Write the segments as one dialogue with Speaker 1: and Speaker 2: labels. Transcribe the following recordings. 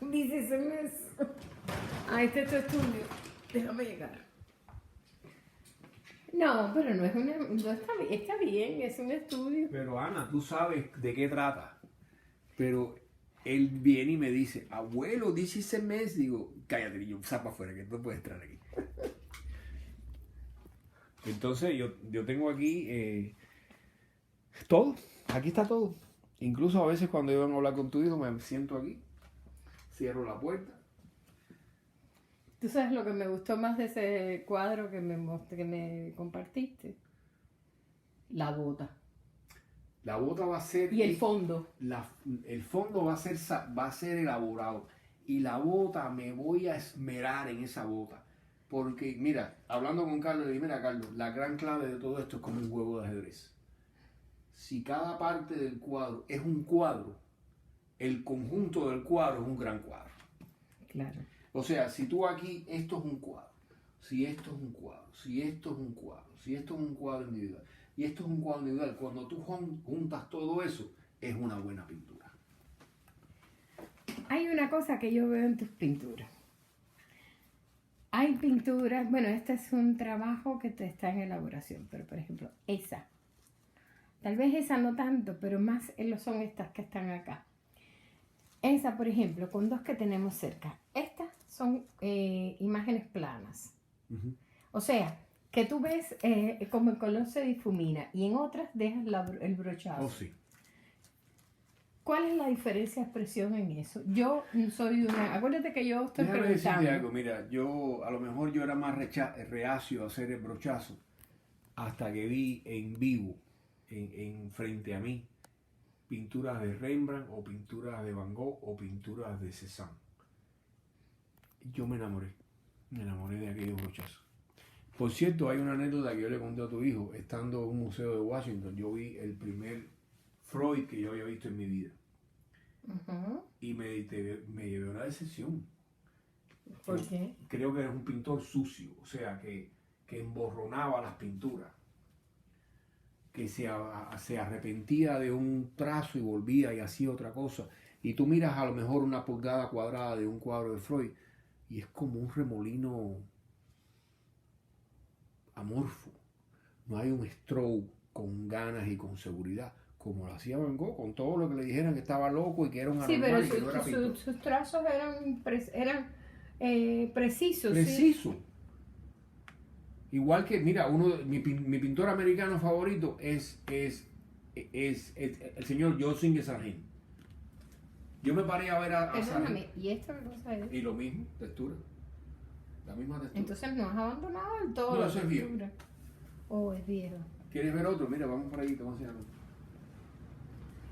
Speaker 1: Dices eso. Ah, este es tu estudio. Déjame llegar. No, pero no es una... No está bien, es un estudio.
Speaker 2: Pero Ana, tú sabes de qué trata. Pero él viene y me dice, abuelo, dice ese mes. Digo, cállate, yo zapa afuera, que no puedes entrar aquí. Entonces yo tengo aquí todo. Aquí está todo. Incluso a veces cuando yo vengo a hablar con tu hijo me siento aquí, cierro la puerta.
Speaker 1: ¿Tú sabes lo que me gustó más de ese cuadro que me compartiste? La bota.
Speaker 2: La bota va a ser...
Speaker 1: Y el fondo.
Speaker 2: El fondo va a ser elaborado. Y la bota, me voy a esmerar en esa bota. Porque, mira, hablando con Carlos, le dije, mira, Carlos, la gran clave de todo esto es como un juego de ajedrez. Si cada parte del cuadro es un cuadro, el conjunto del cuadro es un gran cuadro.
Speaker 1: Claro.
Speaker 2: O sea, si tú aquí, esto es un cuadro, si esto es un cuadro, si esto es un cuadro, si esto es un cuadro individual, y esto es un cuadro individual, cuando tú juntas todo eso, es una buena pintura.
Speaker 1: Hay una cosa que yo veo en tus pinturas. Hay pinturas, bueno, este es un trabajo que está en elaboración, pero por ejemplo, esa. Tal vez esa no tanto, pero más son estas que están acá. Esa, por ejemplo, con dos que tenemos cerca. Estas son imágenes planas.
Speaker 2: Uh-huh.
Speaker 1: O sea, que tú ves como el color se difumina y en otras dejas el brochazo.
Speaker 2: Oh, sí.
Speaker 1: ¿Cuál es la diferencia de expresión en eso? Yo soy una... Acuérdate que yo estoy
Speaker 2: Déjame
Speaker 1: preguntando.
Speaker 2: decirte algo, mira, a lo mejor yo era más reacio a hacer el brochazo hasta que vi en vivo, en frente a mí, pinturas de Rembrandt o pinturas de Van Gogh o pinturas de Cézanne. Yo me enamoré de aquellos brochazos. Por cierto, hay una anécdota que yo le conté a tu hijo, estando en un museo de Washington, yo vi el primer Freud que yo había visto en mi vida.
Speaker 1: Uh-huh.
Speaker 2: Y me llevé una decepción.
Speaker 1: ¿Por qué?
Speaker 2: Creo que era un pintor sucio, o sea, que emborronaba las pinturas, que se arrepentía de un trazo y volvía y hacía otra cosa. Y tú miras a lo mejor una pulgada cuadrada de un cuadro de Freud y es como un remolino amorfo. No hay un stroke con ganas y con seguridad, como lo hacía Van Gogh, con todo lo que le dijeran que estaba loco y que era un anormal y que no era pintor.
Speaker 1: Sus trazos eran precisos.
Speaker 2: Preciso. ¿Sí? Igual que, mira, mi pintor americano favorito es el señor Joseph Sargent. Yo me paré a ver a Sargent.
Speaker 1: ¿Y esto qué cosa es?
Speaker 2: Y lo mismo, textura. La misma textura.
Speaker 1: Entonces no has abandonado del todo
Speaker 2: no,
Speaker 1: la
Speaker 2: eso
Speaker 1: textura.
Speaker 2: Es viejo.
Speaker 1: Oh, es viejo.
Speaker 2: ¿Quieres ver otro? Mira, vamos por ahí, te voy a enseñar otro.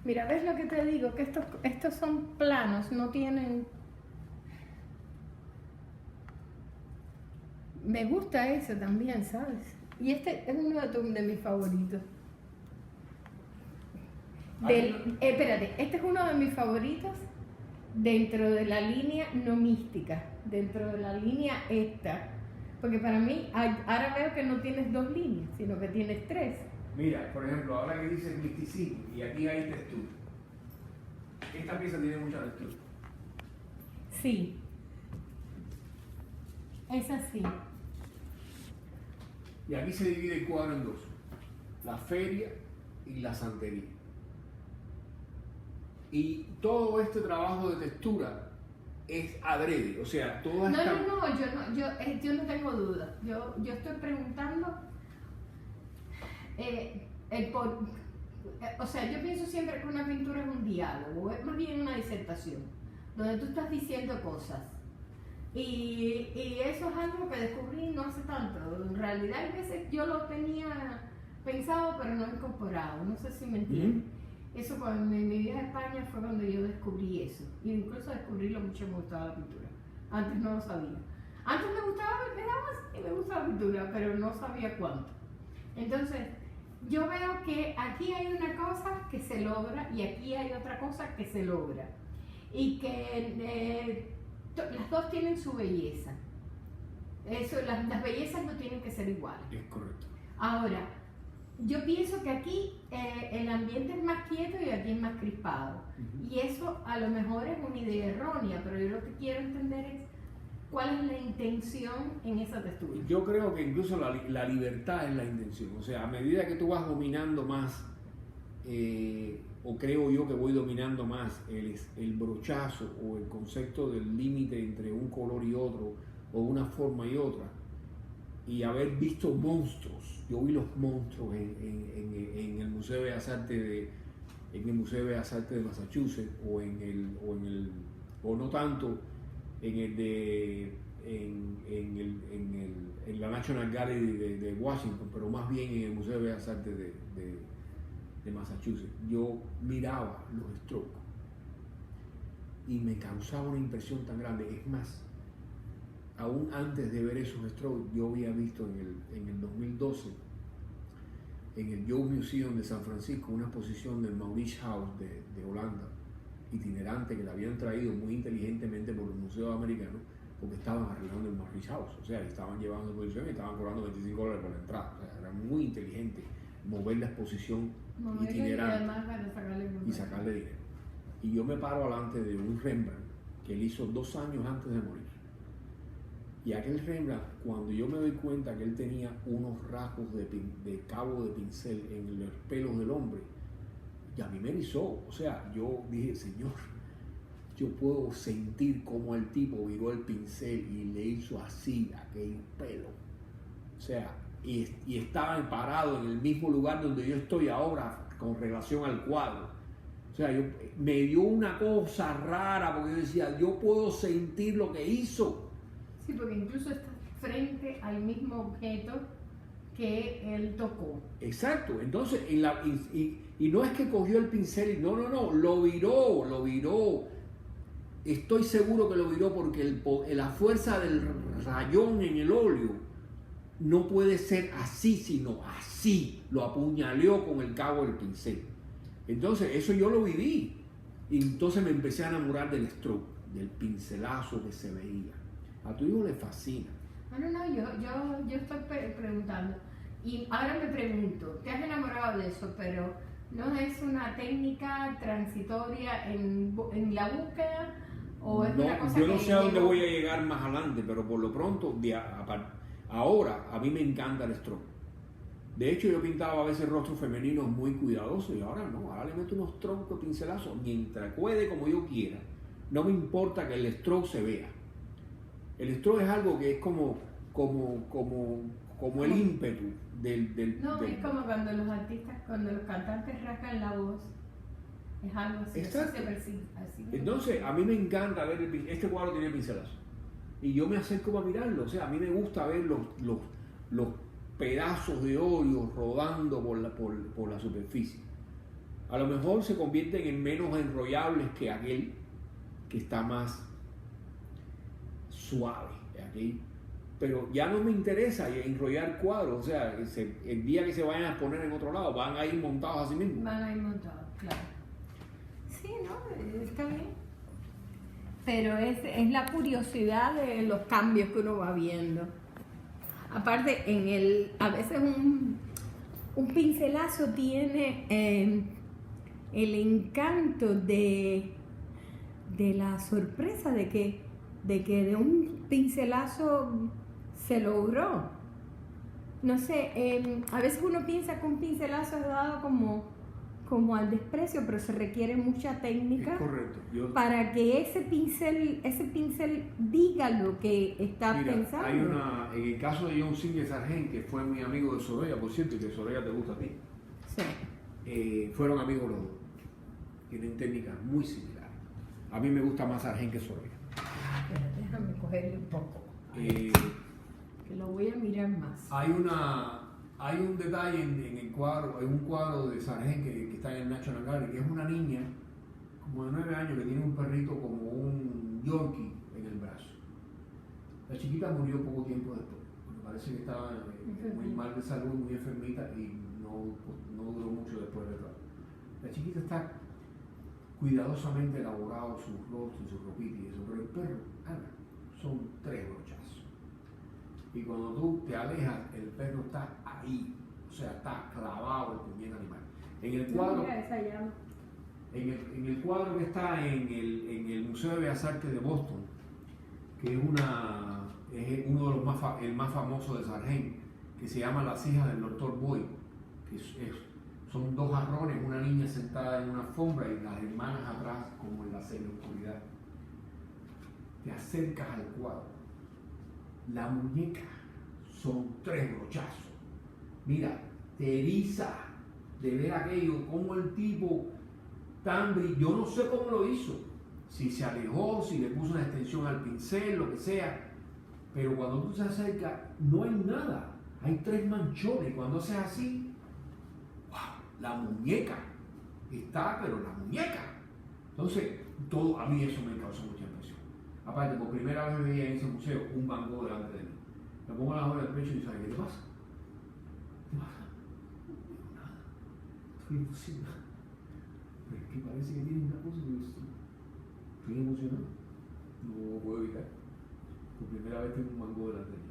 Speaker 1: Mira, ¿ves lo que te digo? Que estos son planos, no tienen... Me gusta eso también, ¿sabes? Y este es uno de mis favoritos. Espérate, este es uno de mis favoritos dentro de la línea no mística, dentro de la línea esta. Porque para mí, ahora veo que no tienes dos líneas, sino que tienes tres.
Speaker 2: Mira, por ejemplo, ahora que dice misticismo, y aquí hay textura. Esta pieza tiene mucha textura.
Speaker 1: Sí. Es así.
Speaker 2: Y aquí se divide el cuadro en dos. La feria y la santería. Y todo este trabajo de textura es adrede, o sea, todo está...
Speaker 1: Yo no tengo duda. Yo estoy preguntando o sea, yo pienso siempre que una pintura es un diálogo, es más bien una disertación, donde tú estás diciendo cosas. Y eso es algo que descubrí no hace tanto. En realidad, a veces yo lo tenía pensado, pero no incorporado. No sé si me entiendes. Eso cuando en mi viaje a España fue cuando yo descubrí eso. Y incluso descubrí lo mucho que me gustaba la pintura. Antes no lo sabía. Antes me gustaba, me gustaba la pintura, pero no sabía cuánto. Entonces, yo veo que aquí hay una cosa que se logra y aquí hay otra cosa que se logra. Y que las dos tienen su belleza. Eso, las bellezas no tienen que ser iguales.
Speaker 2: Es correcto.
Speaker 1: Ahora, yo pienso que aquí el ambiente es más quieto y aquí es más crispado. Y eso a lo mejor es una idea errónea, pero yo lo que quiero entender es cuál es la intención en esa textura.
Speaker 2: Yo creo que incluso la libertad es la intención. O sea, a medida que tú vas dominando más, o creo yo que voy dominando más el brochazo o el concepto del límite entre un color y otro, o una forma y otra, y haber visto monstruos. Yo vi los monstruos en el Museo de Bellas Artes de Massachusetts, o no tanto en la National Gallery de Washington, pero más bien en el Museo de Bellas Artes de Massachusetts. Yo miraba los strokes y me causaba una impresión tan grande. Es más, aún antes de ver esos strokes, yo había visto en el 2012 en el Joe Museum de San Francisco una exposición del Mauritshuis de Holanda, itinerante, que la habían traído muy inteligentemente por los museos americanos, porque estaban arreglando el Mauritshuis, o sea, estaban llevando exposición y estaban cobrando $25 por la entrada. O sea, era muy inteligente mover la exposición itinerante y sacarle dinero. Y yo me paro delante de un Rembrandt que él hizo 2 años antes de morir. Y aquel Rembrandt, cuando yo me doy cuenta que él tenía unos rasgos de cabo de pincel en los pelos del hombre, y a mí me erizó. O sea, yo dije, Señor, yo puedo sentir cómo el tipo viró el pincel y le hizo así aquel pelo. O sea, y estaba parado en el mismo lugar donde yo estoy ahora con relación al cuadro. O sea, me dio una cosa rara, porque yo decía, yo puedo sentir lo que hizo.
Speaker 1: Sí, porque incluso está frente al mismo objeto que él tocó.
Speaker 2: Exacto. Entonces, y no es que cogió el pincel, no, lo viró. Estoy seguro que lo viró porque la fuerza del rayón en el óleo no puede ser así, sino así. Lo apuñaleó con el cabo del pincel. Entonces, eso yo lo viví. Y entonces me empecé a enamorar del stroke, del pincelazo que se veía. A tu hijo le fascina.
Speaker 1: Yo estoy preguntando. Y ahora me pregunto, te has enamorado de eso, pero ¿no es una técnica transitoria en la búsqueda? ¿O es una cosa
Speaker 2: yo no
Speaker 1: que
Speaker 2: sé a dónde voy a llegar más adelante, pero por lo pronto, ahora a mí me encanta el stroke. De hecho, yo pintaba a veces rostros femeninos muy cuidadosos y ahora no, ahora le meto unos troncos pincelazos mientras puede, como yo quiera. No me importa que el stroke se vea. El stroke es algo que es como el ímpetu del...
Speaker 1: No, es como cuando los artistas, cuando los cantantes rascan la voz. Es algo así, así se percibe.
Speaker 2: Entonces, a mí me encanta ver este cuadro tiene pincelazo. Y yo me acerco para mirarlo. O sea, a mí me gusta ver los pedazos de óleo rodando por la superficie. A lo mejor se convierten en menos enrollables que aquel que está más suave, pero ya no me interesa enrollar cuadros. O sea, el día que se vayan a exponer en otro lado van a ir montados así mismo.
Speaker 1: Van a ir montados, claro. Sí, no, está bien, pero es la curiosidad de los cambios que uno va viendo. Aparte, a veces un pincelazo tiene el encanto de la sorpresa de que de un pincelazo se logró. No sé, a veces uno piensa que un pincelazo es dado como al desprecio, pero se requiere mucha técnica.
Speaker 2: Es correcto.
Speaker 1: Para que ese pincel diga lo que está pensando.
Speaker 2: En el caso de John Singer Sargent, que fue mi amigo de Soraya, por cierto, y que Soraya te gusta a ti.
Speaker 1: Sí.
Speaker 2: Fueron amigos los dos. Tienen técnicas muy similares. A mí me gusta más Sargent que Soraya.
Speaker 1: Déjame cogerle un poco. Que lo voy a mirar más.
Speaker 2: Hay un detalle en el cuadro, hay un cuadro de Sargent que está en el National Gallery, que es una niña como de 9 años que tiene un perrito como un Yorkie en el brazo. La chiquita murió poco tiempo después. Me parece que estaba muy mal de salud, muy enfermita y no duró mucho después de todo. La chiquita está cuidadosamente elaborado sus rostros y sus ropitas y eso, pero el perro, son 3 brochazos. Y cuando tú te alejas, el perro está ahí. O sea, está clavado el puñete animal. En el cuadro,
Speaker 1: Mira esa llama.
Speaker 2: en el cuadro que está en el Museo de Bellas Artes de Boston, que es uno de los el más famoso de Sargent, que se llama Las hijas del Dr. Boyd, que son dos jarrones, una niña sentada en una alfombra y las hermanas atrás como en la semi-oscuridad. Te acercas al cuadro, la muñeca son 3 brochazos. Mira, te eriza de ver aquello, como el tipo tan brilloso, yo no sé cómo lo hizo, si se alejó, si le puso una extensión al pincel, lo que sea, pero cuando tú te acercas no hay nada, hay 3 manchones, cuando haces así, wow, la muñeca está, pero la muñeca. Entonces, todo, a mí eso me causó mucha impresión. Aparte, por primera vez veía en ese museo un Van Gogh delante de mí. Me pongo la mano en el pecho y ¿sabes qué te pasa? ¿Qué pasa? No digo nada, estoy emocionado. Pero es que parece que tiene una cosa que estoy emocionado, no lo puedo evitar. Por primera vez tengo un Van Gogh delante de mí.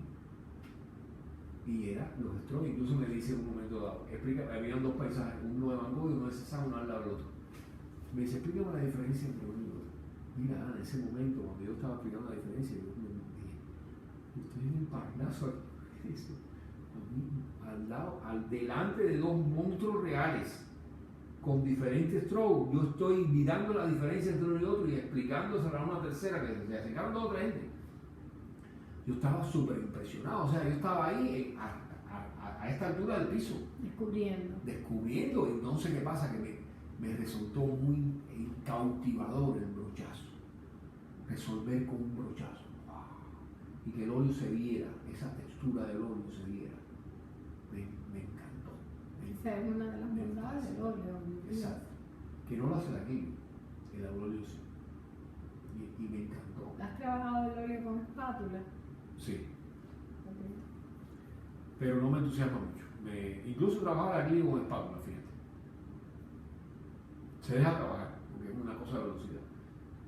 Speaker 2: Y era los Strokes, incluso me dice en un momento dado, habían 2 paisajes, uno de Van Gogh y uno de Cézanne, uno al lado del otro. Me dice, explícame la diferencia entre uno y otro. Mira, en ese momento, cuando yo estaba explicando la diferencia, yo me dije, estoy en el Parnaso, delante de 2 monstruos reales, con diferentes strokes. Yo estoy mirando la diferencia entre uno y otro y explicándosela a una tercera que se acercaron 2 o 3 gente. Yo estaba súper impresionado, o sea, yo estaba ahí a esta altura del piso. Descubriendo, y no sé qué pasa, que me resultó muy cautivador el brochazo. Resolver con un brochazo. Y que el óleo se viera, esa textura del óleo se viera. Me encantó.
Speaker 1: Esa es una de las bondades del óleo.
Speaker 2: Exacto. Que no lo hace aquí, el óleo sí. Y me encantó.
Speaker 1: ¿Has trabajado el óleo con espátula?
Speaker 2: Sí.
Speaker 1: Okay.
Speaker 2: Pero no me entusiasma mucho. Incluso trabajar aquí con espátula, fíjate. Se deja trabajar, porque es una cosa de velocidad.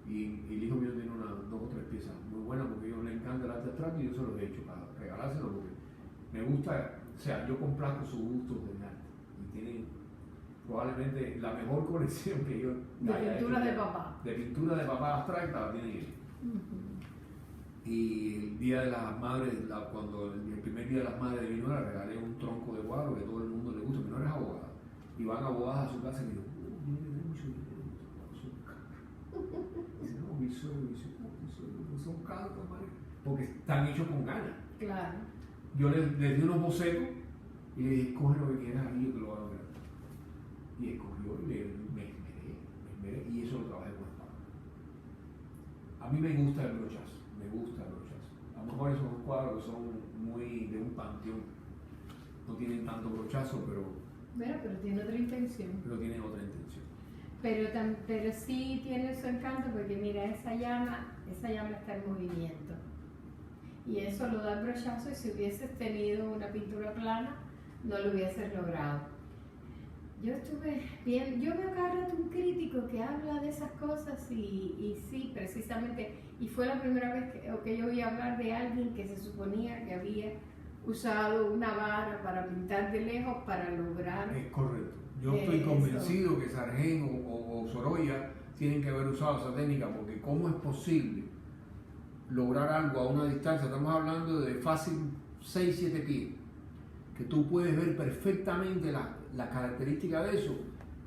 Speaker 2: Y el hijo mío tiene 2 o 3 piezas muy buenas porque a ellos les encanta el arte abstracto y yo se los he hecho para regalárselo porque me gusta, o sea, yo complazco sus gustos de arte y tienen probablemente la mejor colección que yo
Speaker 1: de pintura de papá.
Speaker 2: De pintura de papá abstracta la tienen ellos. Y el día de las madres, cuando el primer día de las madres de mi nuera, regalé un tronco de guaro que a todo el mundo le gusta. Mi nuera es abogada y van abogadas a su casa y me digo, tiene mucho dinero. Dice, no, mi suegro, son caros, porque están hechos con ganas.
Speaker 1: Claro.
Speaker 2: Yo les di unos bocetos y le dije, escoge lo que quieras y yo te lo voy a lograr. Y escogió y me esmeré y eso lo trabajé con espátula. A mí me gusta el brochazo, A lo mejor esos cuadros que son muy de un panteón, no tienen tanto brochazo, pero
Speaker 1: tiene otra intención.
Speaker 2: Pero tienen otra intención.
Speaker 1: Pero sí tiene su encanto porque mira, esa llama está en movimiento. Y eso lo da el brochazo y si hubieses tenido una pintura plana, no lo hubieses logrado. Yo estuve bien, yo veo cada rato un crítico que habla de esas cosas y sí, precisamente, y fue la primera vez que yo oí hablar de alguien que se suponía que había usado una vara para pintar de lejos para lograr...
Speaker 2: Es correcto. Yo estoy convencido que Sargent o Sorolla tienen que haber usado esa técnica porque ¿cómo es posible lograr algo a una distancia? Estamos hablando de fácil 6-7 pies, que tú puedes ver perfectamente la característica de eso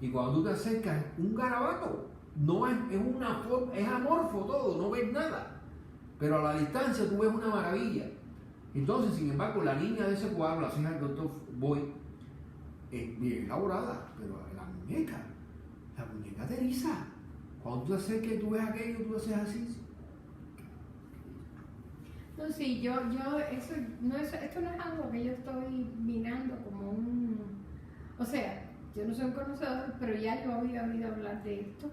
Speaker 2: y cuando tú te acercas es un garabato, no es una forma, es amorfo todo, no ves nada, pero a la distancia tú ves una maravilla. Entonces, sin embargo, la línea de ese cuadro, Las hijas del Dr. Boyd, es bien elaborada, pero la muñeca te eriza. Cuando tú te acercas y tú ves aquello, tú haces así.
Speaker 1: No, sí, esto no es algo que yo estoy mirando como o sea, yo no soy un conocedor, pero ya yo había oído hablar de esto.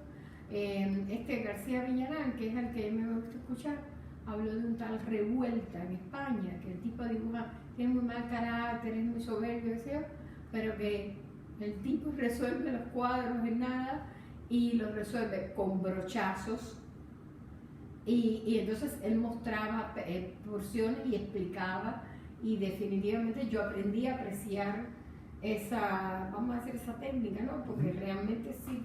Speaker 1: García Villarán, que es el que me gusta escuchar, habló de un tal Revuelta en España, que el tipo dibuja, tiene muy mal carácter, es muy soberbio, pero que el tipo resuelve los cuadros en nada y los resuelve con brochazos. Y entonces él mostraba porciones y explicaba y definitivamente yo aprendí a apreciar vamos a decir, esa técnica, ¿no? Porque realmente sí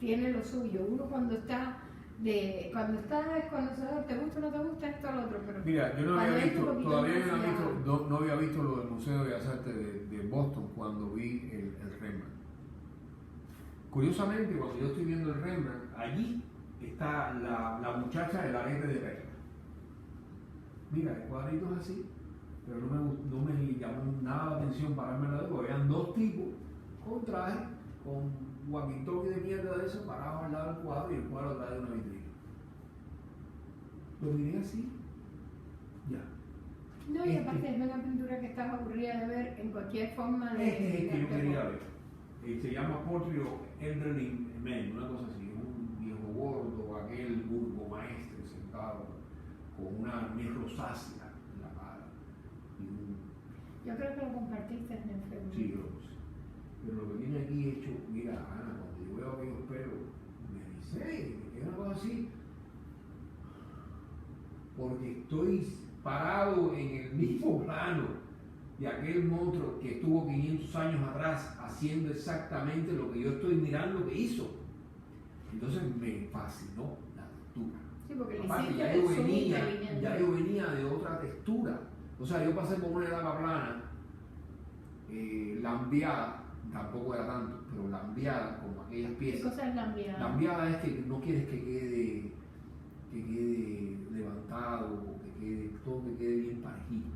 Speaker 1: tiene lo suyo. Uno cuando está desconocedor, te gusta o no te gusta esto o lo otro, pero
Speaker 2: mira, yo no
Speaker 1: cuando
Speaker 2: había
Speaker 1: entra
Speaker 2: visto,
Speaker 1: un poquito
Speaker 2: todavía
Speaker 1: más
Speaker 2: no había visto lo del Museo de Bellas Artes de Boston cuando vi el Rembrandt. Curiosamente, cuando yo estoy viendo el Rembrandt, allí está la muchacha del arete de perla. Mira, el cuadrito es así, pero no me llamó nada la atención pararme al lado, porque habían dos tipos con traje, con walkie-talkie de mierda de eso, parados al lado del cuadro y el cuadro atrás de una vitrina. Lo miré así, ya.
Speaker 1: No, y aparte es una pintura que estás aburrida de ver en cualquier forma de...
Speaker 2: Este es el que yo quería ver. Se llama Portrait of Elderly Man, una cosa así, un viejo gordo, aquel burgomaestre sentado con una arnés rosácea en la cara.
Speaker 1: Yo creo que lo compartiste en el Facebook.
Speaker 2: Sí, yo lo puse. Pero lo que tiene aquí hecho, mira, Ana, cuando yo veo aquellos pelos, me dice, es una cosa así, porque estoy parado en el mismo plano de aquel monstruo que estuvo 500 años atrás haciendo exactamente lo que yo estoy mirando que hizo. Entonces me fascinó la textura.
Speaker 1: Sí, porque
Speaker 2: Aparte, ya yo venía de otra textura. O sea, yo pasé por una edad plana, lambiada, tampoco era tanto, pero lambiada como aquellas piezas.
Speaker 1: ¿Qué cosa es lambiada?
Speaker 2: Lambiada es que no quieres que quede levantado, todo que quede bien parejito.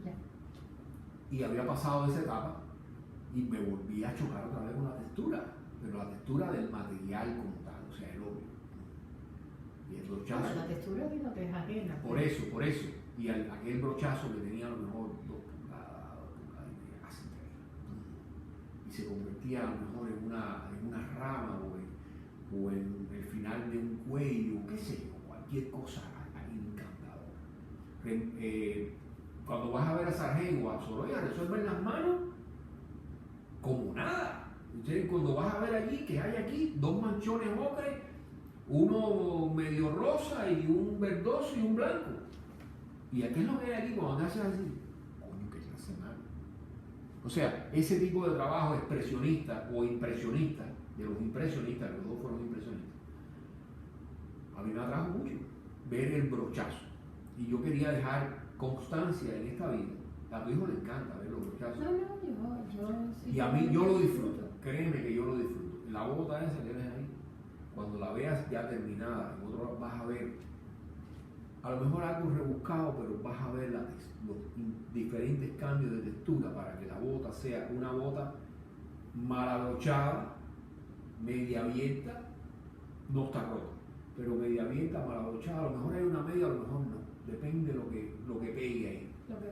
Speaker 1: Ya.
Speaker 2: Y había pasado esa etapa y me volví a chocar otra vez con la textura, pero la textura del material como tal, o sea, el óleo. Y el brochazo.
Speaker 1: Bueno, la textura no te es ajena.
Speaker 2: Por eso. Y aquel brochazo que tenía a lo mejor 2 pulgadas y media, casi 3. Y se convertía a lo mejor en una rama o en el final de un cuello, qué sé yo, cualquier cosa encantadora. Cuando vas a ver a Sargent o a Sorolla, resuelven las manos como nada. Entonces, cuando vas a ver allí, que hay aquí 2 manchones ocre, uno medio rosa y un verdoso y un blanco. ¿Y qué es lo que hay aquí cuando te haces así? Coño, que clase mano. O sea, ese tipo de trabajo expresionista o impresionista, de los impresionistas, los dos fueron impresionistas, a mí me atrajo mucho ver el brochazo. Y yo quería dejar constancia en esta vida. A tu hijo le encanta ver los brochazos.
Speaker 1: No, yo sí.
Speaker 2: Y a mí yo lo disfruto, créeme que yo lo disfruto. La bota esa que ves ahí, cuando la veas ya terminada, en otro lado vas a ver, a lo mejor algo rebuscado, pero vas a ver los diferentes cambios de textura para que la bota sea una bota mal abrochada, media abierta, no está rota, pero media abierta, mal abrochada, a lo mejor hay una media, a lo mejor no, depende de lo que pegue ahí. Lo que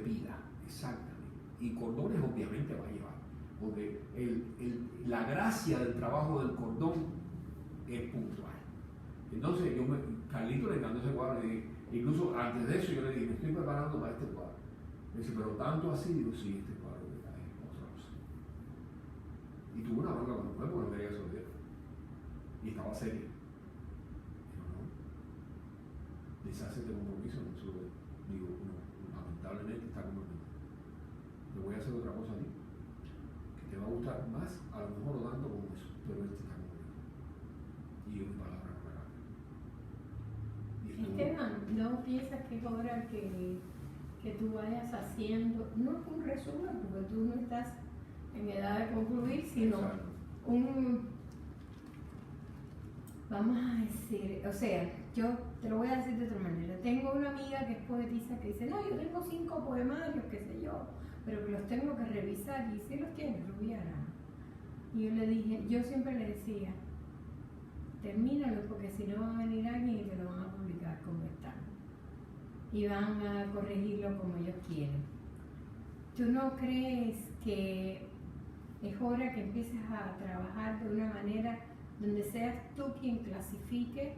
Speaker 2: pida, exactamente. Y cordones obviamente va a llevar, porque la gracia del trabajo del cordón es puntual. Entonces Carlito le encantó ese cuadro, incluso antes de eso yo le dije, me estoy preparando para este cuadro. Me dice, pero tanto así, digo, sí, este cuadro es otra cosa. Y tuvo una bronca con el cuerpo, no quería eso de él. Y estaba serio. Digo, no, deshace este compromiso, no solo digo, no, lamentablemente está comprometido. Te voy a hacer otra cosa a ti, que te va a gustar más, a lo mejor no tanto como eso, pero este está comprometido. Y yo mi palabra no me cambia.
Speaker 1: Esteban, ¿no piensas que es hora que tú vayas haciendo, no un resumen, porque tú no estás en edad de concluir, sino vamos a decir, o sea, yo te lo voy a decir de otra manera. Tengo una amiga que es poetisa que dice, no, yo tengo 5 poemarios, qué sé yo, pero que los tengo que revisar. Y si los tienes, Rubiana. Y yo le dije, yo siempre le decía, termínalo, porque si no va a venir alguien y te lo van a publicar como están. Y van a corregirlo como ellos quieren. ¿Tú no crees que es hora que empieces a trabajar de una manera donde seas tú quien clasifique,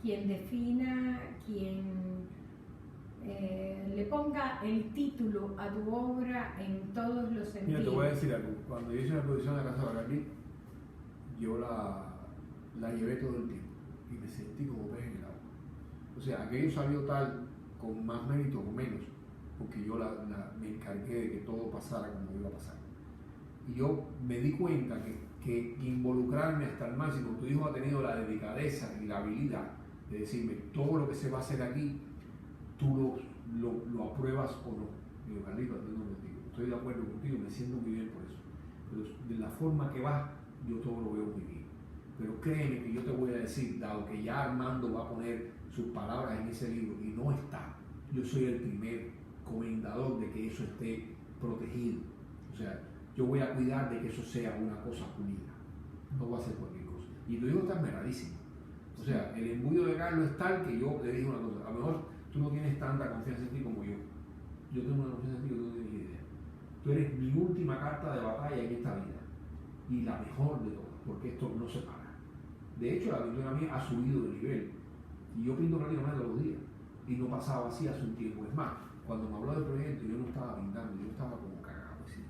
Speaker 1: quien defina, quien le ponga el título a tu obra en todos los sentidos?
Speaker 2: Mira, te voy a decir algo. Cuando yo hice la producción de la Casa de Bacardí, yo la llevé todo el tiempo y me sentí como pez en el agua. O sea, aquello salió tal, con más mérito o menos, porque yo me encargué de que todo pasara como iba a pasar. Y yo me di cuenta que involucrarme hasta el máximo, tu hijo ha tenido la delicadeza y la habilidad de decirme todo lo que se va a hacer aquí, tú lo apruebas o no. Digo, Carlito, estoy de acuerdo contigo, me siento muy bien por eso. Pero de la forma que vas, yo todo lo veo muy bien. Pero créeme que yo te voy a decir, dado que ya Armando va a poner sus palabras en ese libro y no está, yo soy el primer comendador de que eso esté protegido. O sea, yo voy a cuidar de que eso sea una cosa pulida. No va a ser cualquier cosa. Y tu hijo está esmeradísimo. O sea, el embullo de Carlos es tal que yo le dije una cosa. A lo mejor tú no tienes tanta confianza en ti como yo. Yo tengo una confianza en ti que tú no tienes idea. Tú eres mi última carta de batalla en esta vida. Y la mejor de todas, porque esto no se para. De hecho, la pintura mía ha subido de nivel. Y yo pinto prácticamente todos los días. Y no pasaba así hace un tiempo. Es más, cuando me habló del proyecto, yo no estaba pintando, yo estaba como cagado. Así,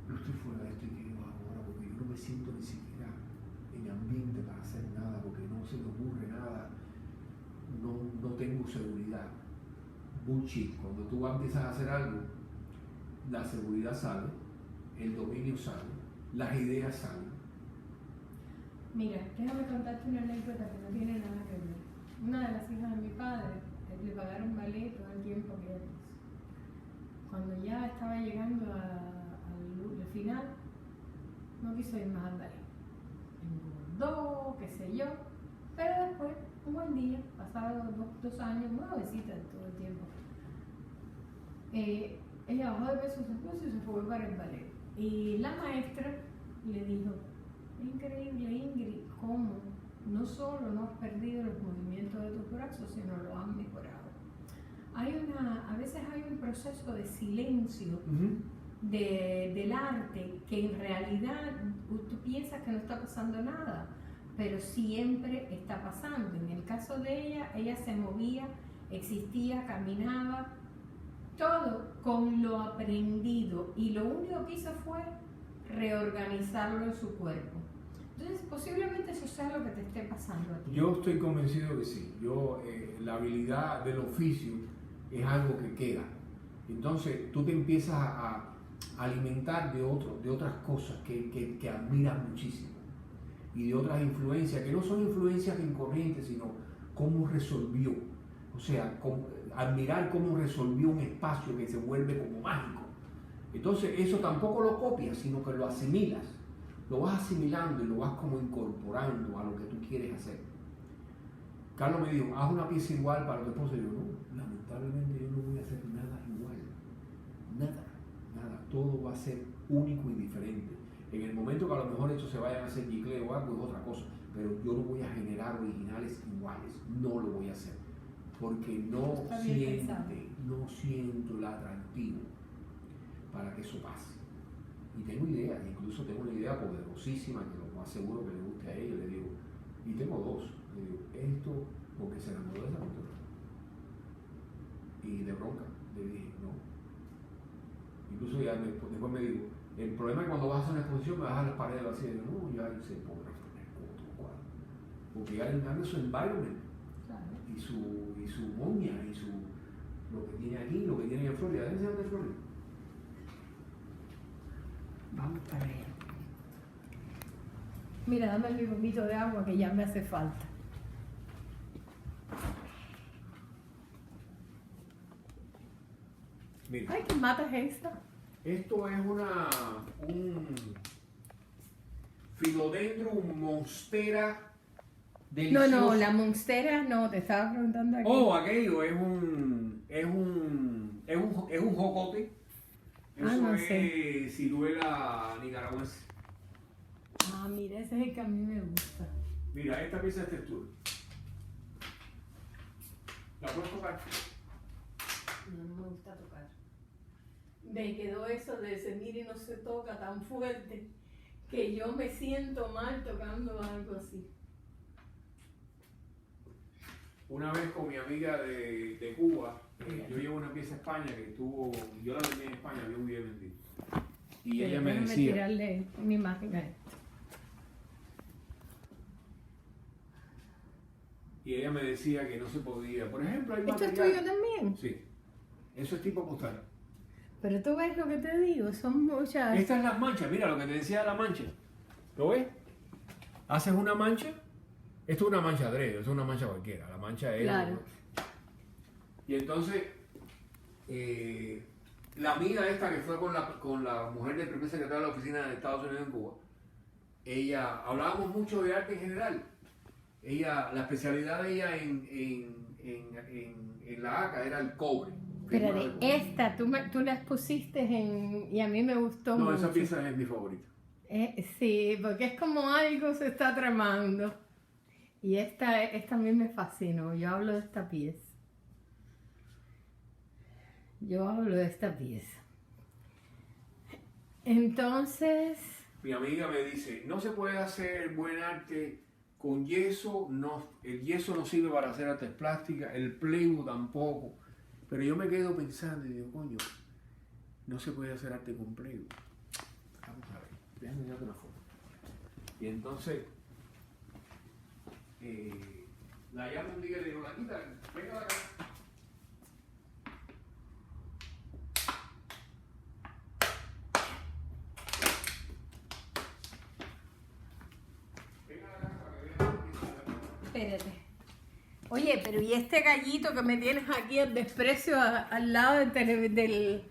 Speaker 2: yo estoy fuera de esto y ¿qué hago ahora? Porque yo no me siento ni siquiera en ambiente para hacer nada, porque no se me ocurre nada. No tengo seguridad. Bullshit. Cuando tú empiezas a hacer algo, la seguridad sale, el dominio sale, las ideas salen.
Speaker 1: Mira, déjame contarte una anécdota que no tiene nada que ver. Una de las hijas de mi padre le pagaron ballet todo el tiempo que ella hizo. Cuando ya estaba llegando al final, no quiso ir más al ballet. Engordó, qué sé yo, pero después, un buen día, pasados dos años, muy jovencita todo el tiempo, ella bajó de peso, se puso y se fue para el ballet. Y la maestra le dijo, es increíble, Ingrid, cómo no solo no has perdido los movimientos de tus brazos, sino lo has mejorado. A veces hay un proceso de silencio del arte que en realidad tú piensas que no está pasando nada, pero siempre está pasando. En el caso de ella se movía, existía, caminaba, todo con lo aprendido, y lo único que hizo fue reorganizarlo en su cuerpo. Entonces, posiblemente eso sea lo que te esté pasando a ti.
Speaker 2: Yo estoy convencido que sí. La habilidad del oficio es algo que queda. Entonces, tú te empiezas a alimentar de otras cosas que admiras muchísimo. Y de otras influencias, que no son influencias incorrientes, sino cómo resolvió. O sea, admirar cómo resolvió un espacio que se vuelve como mágico. Entonces, eso tampoco lo copias, sino que lo asimilas. Lo vas asimilando y lo vas como incorporando a lo que tú quieres hacer. Carlos me dijo, haz una pieza igual para tu esposa. Y yo, no, lamentablemente yo no voy a hacer nada igual. Nada. Todo va a ser único y diferente. En el momento que a lo mejor estos se vayan a hacer gicle o algo es otra cosa. Pero yo no voy a generar originales iguales. No lo voy a hacer. Porque no siento el atractivo para que eso pase. Y tengo ideas, incluso tengo una idea poderosísima que lo más seguro que le guste a ella. Le digo, y tengo dos. Le digo, esto porque se enamoró de esa pintura. Y de bronca, le dije, no. Incluso ya después me dijo, el problema es que cuando vas a hacer una exposición me vas a dejar las paredes vacías. Y yo, no, ya se podrá poner otro cuadro. Porque ya le cambia su environment. Claro. Y su moña, y lo que tiene aquí, lo que tiene en Florida. ¿Dónde se llama de Florida?
Speaker 1: Vamos para allá. Mira, dame el bidonito de agua que ya me hace falta.
Speaker 2: Mira.
Speaker 1: Ay, ¿qué mata es esta?
Speaker 2: Esto es un Philodendron monstera deliciosa.
Speaker 1: No, la monstera no, te estaba preguntando aquí.
Speaker 2: Oh, aquello es un jocote. Eso
Speaker 1: no
Speaker 2: es
Speaker 1: sé.
Speaker 2: ciruela nicaragüense.
Speaker 1: Mira, ese es el que a mí me gusta.
Speaker 2: Mira, esta pieza es textura. ¿La puedes tocar?
Speaker 1: No me gusta tocar. Me quedó eso de se mira y no se toca tan fuerte que yo me siento mal tocando algo así.
Speaker 2: Una vez con mi amiga de Cuba, yo llevo una pieza a España que yo la vendí en España, había un día vendido. Y ella me decía...
Speaker 1: tirarle una imagen a esto.
Speaker 2: Y ella me decía que no se podía. Por ejemplo, hay
Speaker 1: ¿Esto
Speaker 2: material...
Speaker 1: es tuyo también?
Speaker 2: Sí. Eso es tipo postal.
Speaker 1: Pero tú ves lo que te digo, son muchas...
Speaker 2: Estas son las manchas, mira lo que te decía de la mancha. ¿Lo ves? Haces una mancha, esto es una mancha adrede, esto es una mancha cualquiera, la mancha es...
Speaker 1: Claro.
Speaker 2: Y entonces, la amiga esta que fue con la mujer del primer secretario de la oficina de Estados Unidos en Cuba, ella, hablábamos mucho de arte en general. Ella, la especialidad de ella en la ACA era el cobre.
Speaker 1: Pero de esta, tú las pusiste y a mí me gustó mucho.
Speaker 2: No, esa pieza es mi favorita.
Speaker 1: Sí, porque es como algo se está tramando. Y esta a mí me fascinó. Yo hablo de esta pieza. Entonces...
Speaker 2: Mi amiga me dice, no se puede hacer buen arte con yeso, no, el yeso no sirve para hacer artes plásticas, el plywood tampoco. Pero yo me quedo pensando y digo, coño, no se puede hacer arte con plywood. Vamos a ver, déjame darte una foto. Y entonces, la llamo un día y le digo, Laquita, venga acá.
Speaker 1: Espérate. Oye, pero ¿y este gallito que me tienes aquí, el desprecio al lado del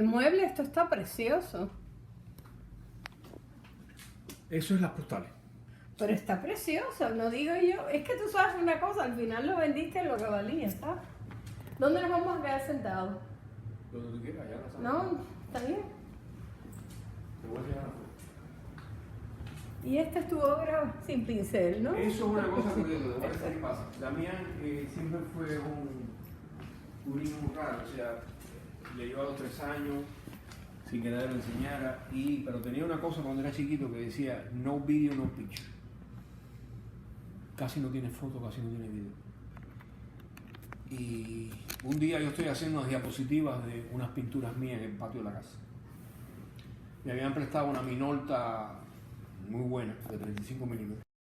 Speaker 1: mueble? Esto está precioso.
Speaker 2: Eso es las postales.
Speaker 1: Pero está precioso, no digo yo. Es que tú sabes una cosa, al final lo vendiste en lo que valía, ¿sabes? ¿Dónde nos vamos a quedar sentados?
Speaker 2: Donde tú quieras, ya la sabes.
Speaker 1: No, está bien.
Speaker 2: Te voy a enseñar la foto.
Speaker 1: Y esta es tu obra sin pincel, ¿no?
Speaker 2: Eso es una cosa que te voy a decir qué pasa. Damián siempre fue un niño muy raro, o sea, le llevaba los 3 años sin que nadie lo enseñara, pero tenía una cosa cuando era chiquito que decía no video, no picture. Casi no tiene foto, casi no tiene video. Y un día yo estoy haciendo unas diapositivas de unas pinturas mías en el patio de la casa. Me habían prestado una Minolta muy buena, de 35 milímetros.